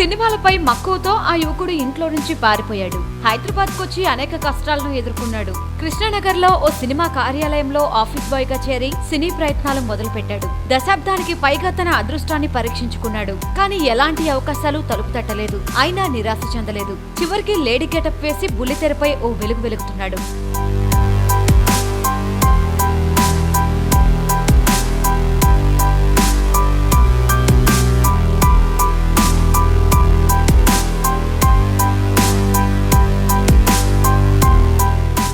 సినిమాలపై మక్కువతో ఆ యువకుడు ఇంట్లో నుంచి పారిపోయాడు. హైదరాబాద్ కొచ్చి అనేక కష్టాలను ఎదుర్కొన్నాడు. కృష్ణానగర్ లో ఓ సినిమా కార్యాలయంలో ఆఫీస్ బాయ్ గా చేరి సినీ ప్రయత్నాలు మొదలుపెట్టాడు. దశాబ్దానికి పైగా తన అదృష్టాన్ని పరీక్షించుకున్నాడు. కానీ ఎలాంటి అవకాశాలు తలుపు తట్టలేదు. అయినా నిరాశ చెందలేదు. చివరికి లేడీ గెటప్ వేసి బుల్లితెరపై ఓ వెలుగు వెలుగుతున్నాడు.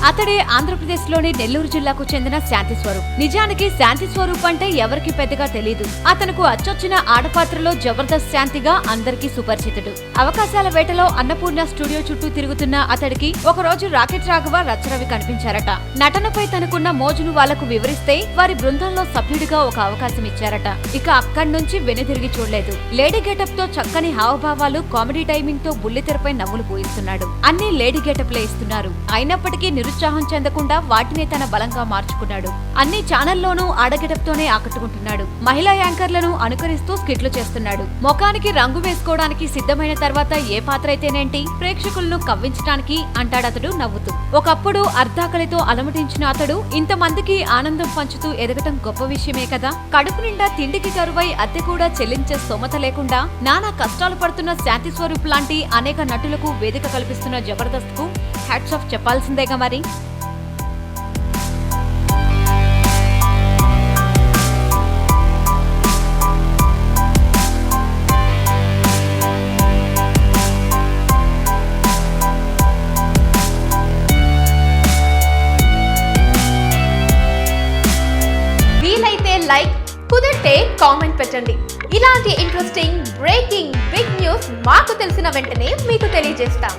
అతడే ఆంధ్రప్రదేశ్ లోని నెల్లూరు జిల్లాకు చెందిన శాంతి స్వరూప్. నిజానికి శాంతి స్వరూప్ అంటే ఎవరికి పెద్దగా తెలీదు. అతనుకు అచ్చొచ్చిన ఆడపాత్రలో జబర్దస్త్ శాంతిగా అందరికీ సుపరిచితుడు. అవకాశాల వేటలో అన్నపూర్ణ స్టూడియో చుట్టూ తిరుగుతున్న అతడికి ఒకరోజు రాకెట్ రాఘవ రచ్చరవి కనిపించారట. నటనపై తనకున్న మోజును వాళ్లకు వివరిస్తే వారి బృందంలో సభ్యుడిగా ఒక అవకాశం ఇచ్చారట. ఇక అక్కడి నుంచి వెనుదిరిగి చూడలేదు. లేడీ గెటప్ తో చక్కని హావభావాలు, కామెడీ టైమింగ్ తో బుల్లితెరపై నవ్వులు పోయిస్తున్నాడు. అన్ని లేడీ గెటప్లే ఇస్తున్నారు. అయినప్పటికీ నిరుత్సాహం చెందకుండా వాటినే తన బలంగా మార్చుకున్నాడు. అన్ని ఛానల్లోనూ ఆడగెటప్తోనే ఆకట్టుకుంటున్నాడు. మహిళా యాంకర్లను అనుకరిస్తూ స్కిట్లు చేస్తున్నాడు. ముఖానికి రంగు వేసుకోవడానికి సిద్ధమైన తర్వాత ఏ పాత్ర అయితేనేంటి, ప్రేక్షకులను కవ్వించడానికి అంటాడతడు నవ్వుతూ. ఒకప్పుడు అర్ధాకలితో అలమటించిన అతడు ఇంతమందికి ఆనందం పంచుతూ ఎదగటం గొప్ప విషయమే కదా. కడుపు నిండా తిండికి కరువై అద్దె కూడా చెల్లించే స్తోమత లేకుండా నానా కష్టాలు పడుతున్న శాంతి స్వరూప్ లాంటి అనేక నటులకు వేదిక కల్పిస్తున్న జబర్దస్త్ కు హ్యాట్స్ ఆఫ్ చెప్పాల్సిందేగా మరి. వీలైతే లైక్, కుదిరితే కామెంట్ పెట్టండి. ఇలాంటి ఇంట్రెస్టింగ్ బ్రేకింగ్ బిగ్ న్యూస్ మాకు తెలిసిన వెంటనే మీకు తెలియజేస్తాం.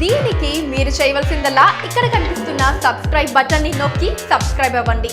దీనికి మీరు చేయవలసిందల్లా ఇక్కడ కనిపిస్తున్న సబ్స్క్రైబ్ బటన్ ని నొక్కి సబ్స్క్రైబ్ అవ్వండి.